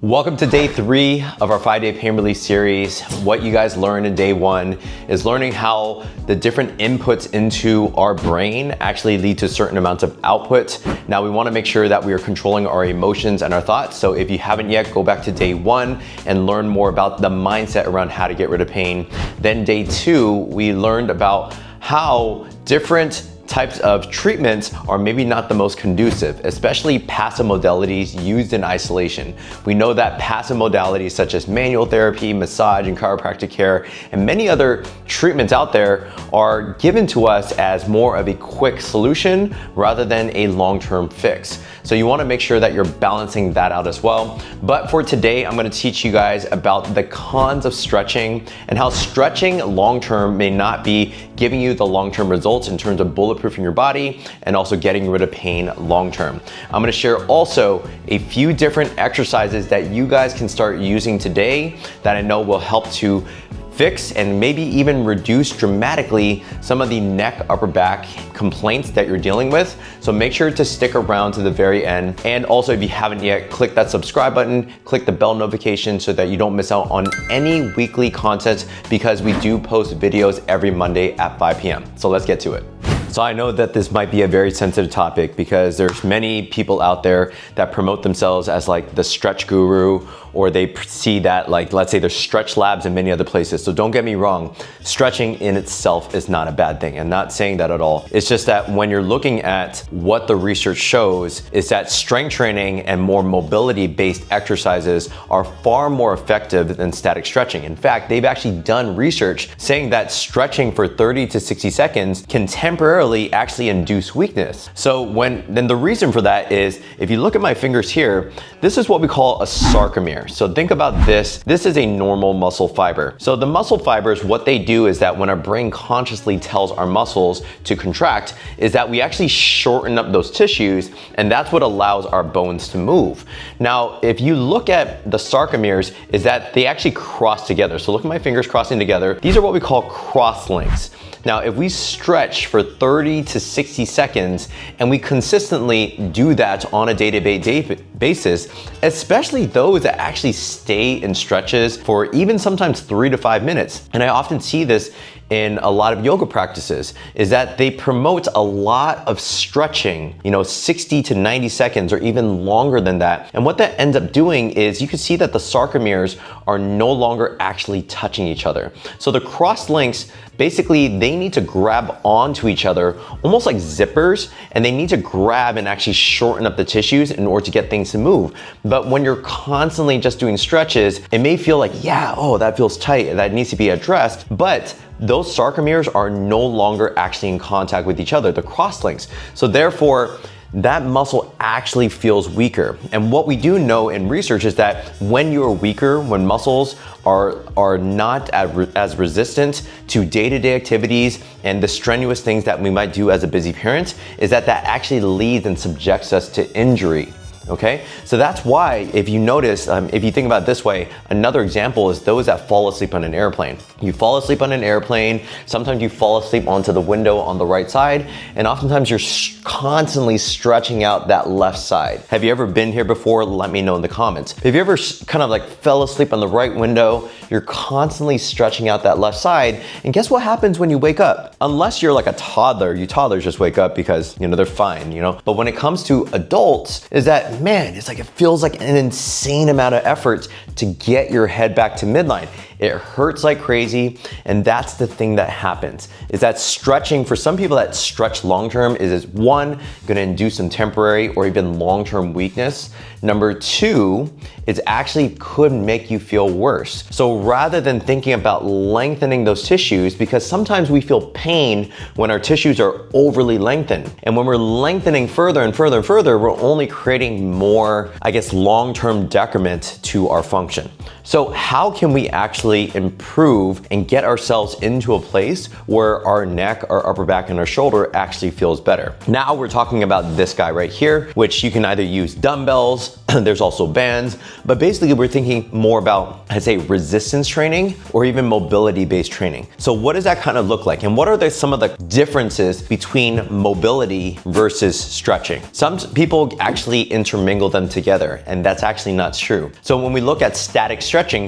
Welcome to day 3 of our 5-day pain relief series. What you guys learned in day 1 is learning how the different inputs into our brain actually lead to certain amounts of output. Now we want to make sure that we are controlling our emotions and our thoughts. So if you haven't yet, go back to day 1 and learn more about the mindset around how to get rid of pain. Then day 2, we learned about how different types of treatments are maybe not the most conducive, especially passive modalities used in isolation. We know that passive modalities such as manual therapy, massage, and chiropractic care, and many other treatments out there are given to us as more of a quick solution rather than a long-term fix. So you want to make sure that you're balancing that out as well. But for today, I'm going to teach you guys about the cons of stretching and how stretching long-term may not be giving you the long-term results in terms of bulletproofing your body and also getting rid of pain long-term. I'm going to share also a few different exercises that you guys can start using today that I know will help to fix and maybe even reduce dramatically some of the neck, upper back complaints that you're dealing with. So make sure to stick around to the very end. And also, if you haven't yet, click that subscribe button, click the bell notification so that you don't miss out on any weekly content, because we do post videos every Monday at 5 p.m. So let's get to it. So I know that this might be a very sensitive topic because there's many people out there that promote themselves as like the stretch guru, or they see that, like, let's say there's stretch labs in many other places. So don't get me wrong, stretching in itself is not a bad thing. I'm not saying that at all. It's just that when you're looking at what the research shows is that strength training and more mobility-based exercises are far more effective than static stretching. In fact, they've actually done research saying that stretching for 30 to 60 seconds can temporarily actually induce weakness. So then the reason for that is, if you look at my fingers here, this is what we call a sarcomere. So think about this. This is a normal muscle fiber. So the muscle fibers, what they do is that when our brain consciously tells our muscles to contract, is that we actually shorten up those tissues, and that's what allows our bones to move. Now, if you look at the sarcomeres, is that they actually cross together. So look at my fingers crossing together. These are what we call cross links. Now, if we stretch for 30 to 60 seconds and we consistently do that on a day-to-day basis, especially those that actually stay in stretches for even sometimes 3 to 5 minutes, and I often see this in a lot of yoga practices, is that they promote a lot of stretching, 60 to 90 seconds or even longer than that. And what that ends up doing is you can see that the sarcomeres are no longer actually touching each other. So the cross links, basically they need to grab onto each other almost like zippers, and they need to grab and actually shorten up the tissues in order to get things to move. But when you're constantly just doing stretches, it may feel like, that feels tight, that needs to be addressed, but those sarcomeres are no longer actually in contact with each other, the cross links. So therefore, that muscle actually feels weaker. And what we do know in research is that when you're weaker, when muscles are not as resistant to day-to-day activities and the strenuous things that we might do as a busy parent, is that actually leads and subjects us to injury. Okay, so that's why, if you notice, if you think about it this way, another example is those that fall asleep on an airplane. You fall asleep on an airplane, sometimes you fall asleep onto the window on the right side, and oftentimes you're constantly stretching out that left side. Have you ever been here before? Let me know in the comments. If you ever kind of like fell asleep on the right window, you're constantly stretching out that left side, and guess what happens when you wake up? Unless you're like a toddler, you toddlers just wake up because, they're fine, But when it comes to adults, is that, man, it's like it feels like an insane amount of effort to get your head back to midline. It hurts like crazy, and that's the thing that happens, is that stretching, for some people that stretch long-term, is one, gonna induce some temporary or even long-term weakness. Number 2, it actually could make you feel worse. So rather than thinking about lengthening those tissues, because sometimes we feel pain when our tissues are overly lengthened. And when we're lengthening further and further and further, we're only creating more, long-term decrement to our function. So how can we actually actually improve and get ourselves into a place where our neck, our upper back, and our shoulder actually feels better. Now we're talking about this guy right here, which you can either use dumbbells, there's also bands, but basically we're thinking more about, I'd say, resistance training or even mobility-based training. So what does that kind of look like? And what are some of the differences between mobility versus stretching? Some people actually intermingle them together, and that's actually not true. So when we look at static stretching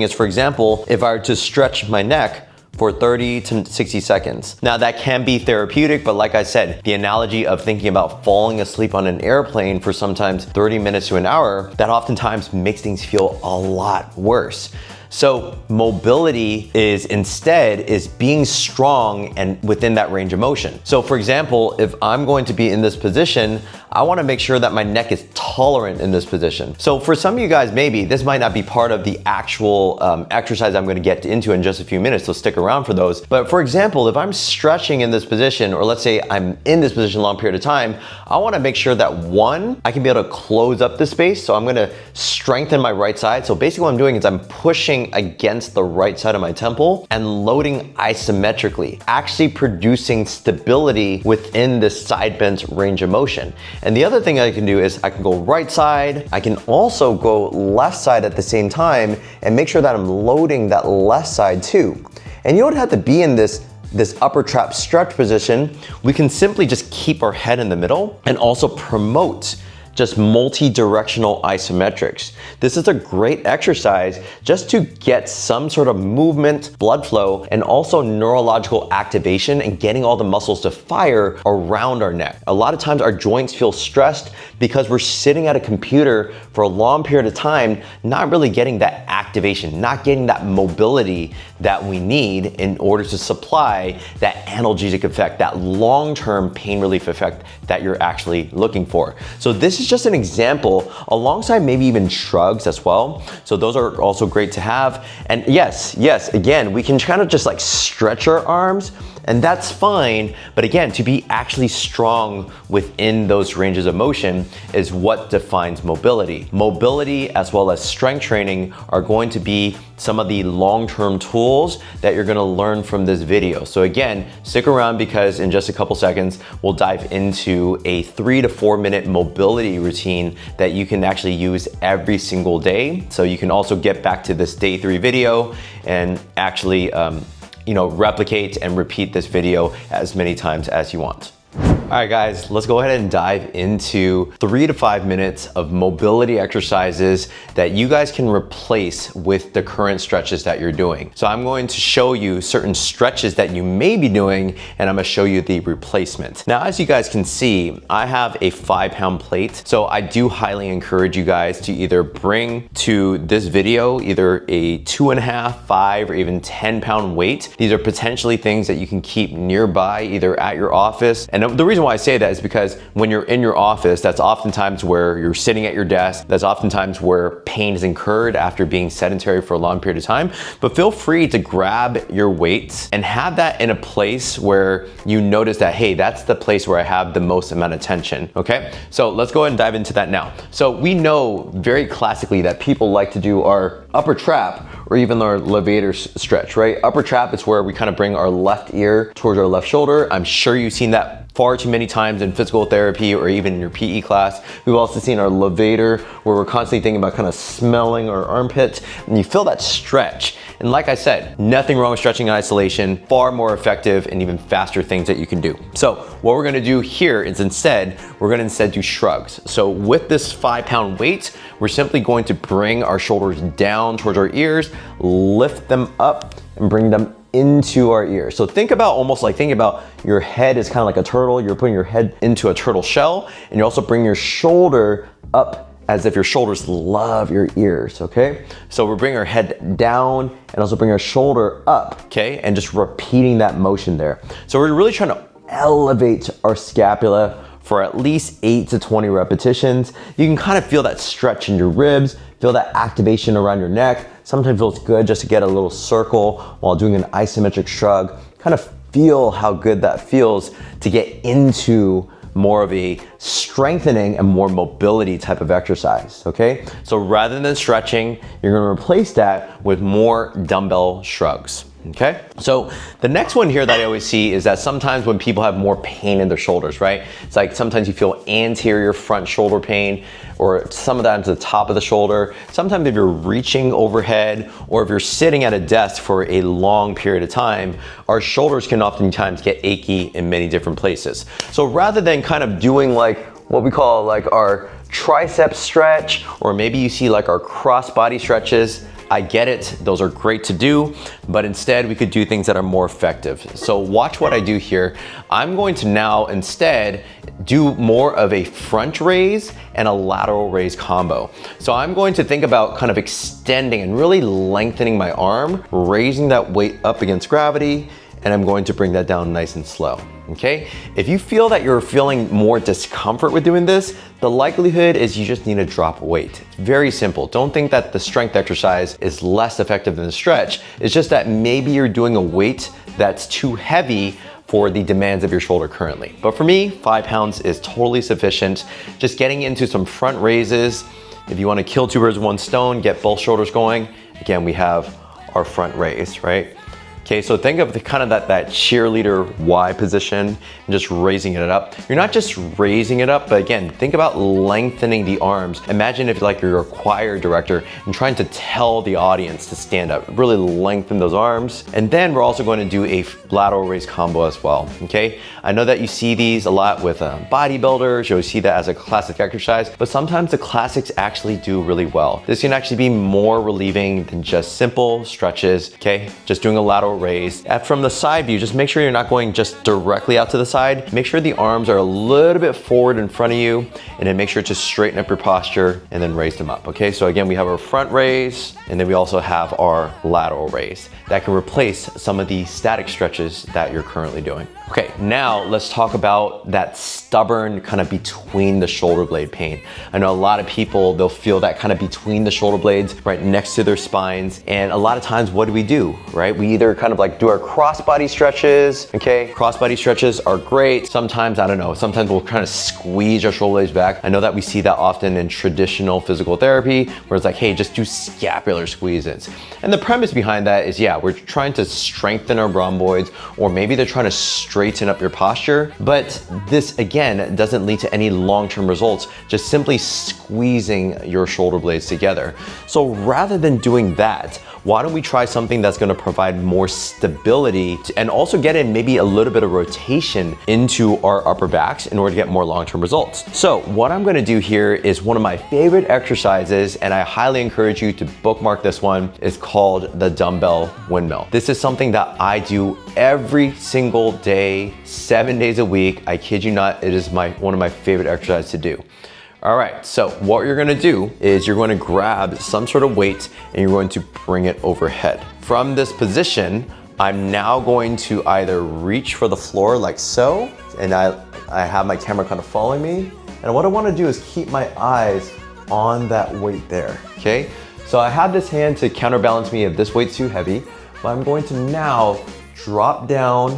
is, for example, if I were to stretch my neck for 30 to 60 seconds. Now that can be therapeutic, but like I said, the analogy of thinking about falling asleep on an airplane for sometimes 30 minutes to an hour, that oftentimes makes things feel a lot worse. So mobility is being strong and within that range of motion. So for example, if I'm going to be in this position, I wanna make sure that my neck is tolerant in this position. So for some of you guys, maybe this might not be part of the actual exercise I'm gonna get into in just a few minutes, so stick around for those. But for example, if I'm stretching in this position, or let's say I'm in this position a long period of time, I wanna make sure that one, I can be able to close up the space. So I'm gonna strengthen my right side. So basically what I'm doing is I'm pushing against the right side of my temple and loading isometrically, actually producing stability within this side bend range of motion. And the other thing I can do is I can go right side, I can also go left side at the same time and make sure that I'm loading that left side too. And you don't have to be in this upper trap stretch position. We can simply just keep our head in the middle and also promote just multi-directional isometrics. This is a great exercise just to get some sort of movement, blood flow, and also neurological activation and getting all the muscles to fire around our neck. A lot of times our joints feel stressed because we're sitting at a computer for a long period of time, not really getting that activation, not getting that mobility that we need in order to supply that analgesic effect, that long-term pain relief effect that you're actually looking for. So this is just an example alongside maybe even shrugs as well. So those are also great to have. And yes, again, we can kind of just like stretch our arms, and that's fine. But again, to be actually strong within those ranges of motion is what defines mobility. Mobility as well as strength training are going to be some of the long-term tools that you're gonna learn from this video. So again, stick around because in just a couple seconds, we'll dive into a 3 to 4 minute mobility routine that you can actually use every single day. So you can also get back to this day 3 video and actually replicate and repeat this video as many times as you want. All right, guys, let's go ahead and dive into 3 to 5 minutes of mobility exercises that you guys can replace with the current stretches that you're doing. So I'm going to show you certain stretches that you may be doing, and I'm gonna show you the replacement. Now, as you guys can see, I have a 5-pound plate. So I do highly encourage you guys to either bring to this video either a 2.5, 5, or even 10-pound weight. These are potentially things that you can keep nearby, either at your office. And the reason why I say that is because when you're in your office, that's oftentimes where you're sitting at your desk. That's oftentimes where pain is incurred after being sedentary for a long period of time. But feel free to grab your weights and have that in a place where you notice that, hey, that's the place where I have the most amount of tension, okay? So let's go ahead and dive into that now. So we know very classically that people like to do our upper trap or even our levator stretch, right? Upper trap is where we kind of bring our left ear towards our left shoulder. I'm sure you've seen that far too many times in physical therapy or even in your PE class. We've also seen our levator where we're constantly thinking about kind of smelling our armpit, and you feel that stretch. And like I said, nothing wrong with stretching in isolation, far more effective and even faster things that you can do. So what we're gonna do here is we're gonna do shrugs. So with this 5-pound weight, we're simply going to bring our shoulders down towards our ears, lift them up and bring them into our ears. So think about your head is kind of like a turtle. You're putting your head into a turtle shell, and you also bring your shoulder up as if your shoulders love your ears, okay? So we're bringing our head down and also bring our shoulder up, okay? And just repeating that motion there. So we're really trying to elevate our scapula for at least 8 to 20 repetitions. You can kind of feel that stretch in your ribs, feel that activation around your neck. Sometimes it feels good just to get a little circle while doing an isometric shrug. Kind of feel how good that feels to get into more of a strengthening and more mobility type of exercise, okay? So rather than stretching, you're gonna replace that with more dumbbell shrugs. Okay, so the next one here that I always see is that sometimes when people have more pain in their shoulders, right? It's like sometimes you feel anterior front shoulder pain, or sometimes the top of the shoulder. Sometimes if you're reaching overhead or if you're sitting at a desk for a long period of time, our shoulders can oftentimes get achy in many different places. So rather than kind of doing like what we call like our tricep stretch, or maybe you see like our cross body stretches, I get it, those are great to do, but instead we could do things that are more effective. So watch what I do here. I'm going to now instead do more of a front raise and a lateral raise combo. So I'm going to think about kind of extending and really lengthening my arm, raising that weight up against gravity, and I'm going to bring that down nice and slow, okay? If you feel that you're feeling more discomfort with doing this, the likelihood is you just need to drop weight. It's very simple. Don't think that the strength exercise is less effective than the stretch. It's just that maybe you're doing a weight that's too heavy for the demands of your shoulder currently. But for me, 5 pounds is totally sufficient. Just getting into some front raises. If you wanna kill 2 birds with 1 stone, get both shoulders going, again, we have our front raise, right? Okay, so think of the kind of that cheerleader Y position and just raising it up. You're not just raising it up, but again, think about lengthening the arms. Imagine if like you're a choir director and trying to tell the audience to stand up, really lengthen those arms. And then we're also going to do a lateral raise combo as well, okay? I know that you see these a lot with bodybuilders, you'll see that as a classic exercise, but sometimes the classics actually do really well. This can actually be more relieving than just simple stretches, okay? Just doing a lateral raise. From the side view, just make sure you're not going just directly out to the side. Make sure the arms are a little bit forward in front of you, and then make sure to straighten up your posture and then raise them up, okay? So again, we have our front raise, and then we also have our lateral raise. That can replace some of the static stretches that you're currently doing. Okay, now let's talk about that stubborn kind of between the shoulder blade pain. I know a lot of people, they'll feel that kind of between the shoulder blades right next to their spines. And a lot of times, what do, right? We either kind of like do our crossbody stretches, okay? Crossbody stretches are great. Sometimes, I don't know, sometimes we'll kind of squeeze our shoulder blades back. I know that we see that often in traditional physical therapy, where it's like, hey, just do scapular squeezes. And the premise behind that is, yeah, we're trying to strengthen our rhomboids, or maybe they're trying to straighten up your posture, but this again doesn't lead to any long-term results, just simply squeezing your shoulder blades together. So rather than doing that, why don't we try something that's gonna provide more stability and also get in maybe a little bit of rotation into our upper backs in order to get more long-term results. So what I'm gonna do here is one of my favorite exercises, and I highly encourage you to bookmark this one. It's called the dumbbell windmill. This is something that I do every single day, 7 days a week. I kid you not, it is one of my favorite exercises to do. All right, so what you're gonna do is you're going to grab some sort of weight and you're going to bring it overhead. From this position, I'm now going to either reach for the floor like so, and I have my camera kind of following me. And what I wanna do is keep my eyes on that weight there, okay? So I have this hand to counterbalance me if this weight's too heavy, but I'm going to now drop down,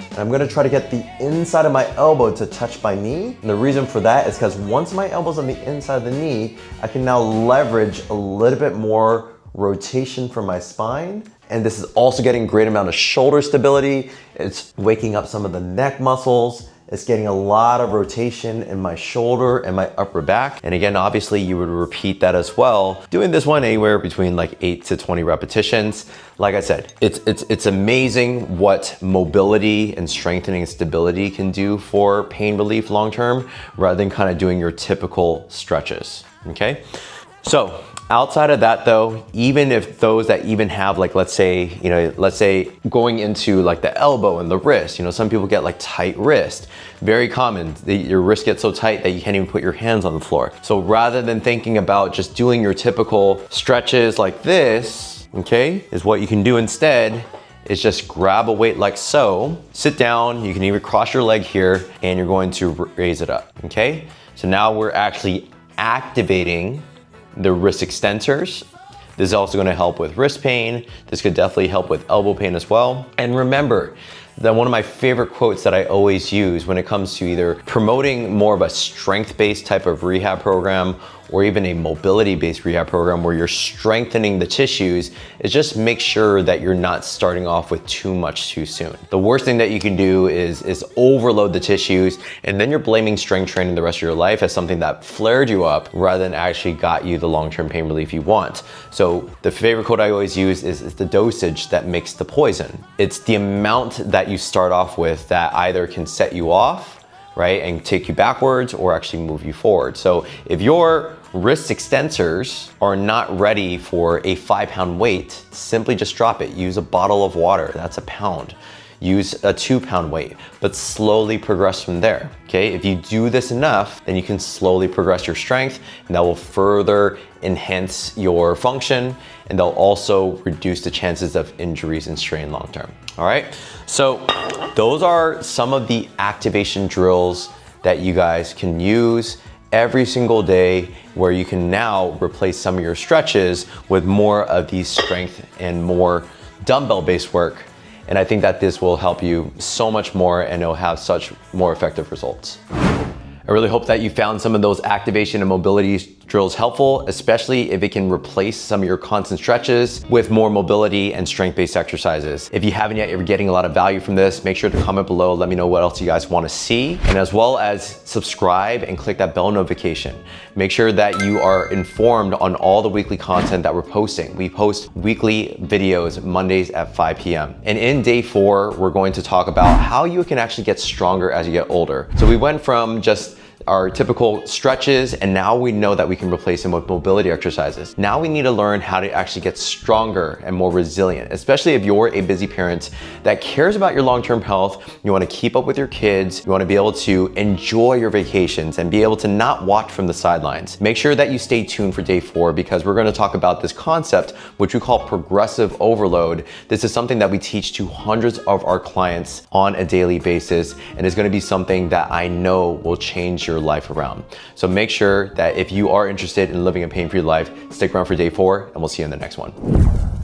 and I'm gonna try to get the inside of my elbow to touch my knee. And the reason for that is because once my elbow's on the inside of the knee, I can now leverage a little bit more rotation from my spine. And this is also getting a great amount of shoulder stability. It's waking up some of the neck muscles. It's getting a lot of rotation in my shoulder and my upper back. And again, obviously you would repeat that as well. Doing this one anywhere between like 8 to 20 repetitions. Like I said, it's amazing what mobility and strengthening and stability can do for pain relief long-term, rather than kind of doing your typical stretches, okay? So outside of that though, even if those that even have like, let's say going into like the elbow and the wrist, some people get like tight wrist. Very common, your wrist gets so tight that you can't even put your hands on the floor. So rather than thinking about just doing your typical stretches like this, okay, is what you can do instead is just grab a weight like so, sit down, you can even cross your leg here, and you're going to raise it up, okay? So now we're actually activating the wrist extensors. This is also gonna help with wrist pain. This could definitely help with elbow pain as well. And remember, then one of my favorite quotes that I always use when it comes to either promoting more of a strength-based type of rehab program or even a mobility-based rehab program where you're strengthening the tissues is just make sure that you're not starting off with too much too soon. The worst thing that you can do is overload the tissues, and then you're blaming strength training the rest of your life as something that flared you up rather than actually got you the long-term pain relief you want. So the favorite quote I always use is the dosage that makes the poison. It's the amount that you start off with that either can set you off, right, and take you backwards or actually move you forward. So if your wrist extensors are not ready for a 5-pound weight, simply just drop it. Use a bottle of water, that's a pound. Use a 2-pound weight, but slowly progress from there, okay? If you do this enough, then you can slowly progress your strength, and that will further enhance your function, and they'll also reduce the chances of injuries and strain long term, all right? So those are some of the activation drills that you guys can use every single day, where you can now replace some of your stretches with more of these strength and more dumbbell-based work. And I think that this will help you so much more, and it'll have such more effective results. I really hope that you found some of those activation and mobility drills helpful, especially if it can replace some of your constant stretches with more mobility and strength-based exercises. If you haven't yet, you're getting a lot of value from this, make sure to comment below, let me know what else you guys want to see, and as well as subscribe and click that bell notification. Make sure that you are informed on all the weekly content that we're posting. We post weekly videos Mondays at 5 p.m. And in day 4, we're going to talk about how you can actually get stronger as you get older. So we went from just our typical stretches, and now we know that we can replace them with mobility exercises. Now we need to learn how to actually get stronger and more resilient, especially if you're a busy parent that cares about your long-term health. You want to keep up with your kids, you want to be able to enjoy your vacations and be able to not watch from the sidelines. Make sure that you stay tuned for day 4, because we're going to talk about this concept, which we call progressive overload. This is something that we teach to hundreds of our clients on a daily basis, and it's going to be something that I know will change your life around. So make sure that if you are interested in living a pain-free life, stick around for day 4, and we'll see you in the next one.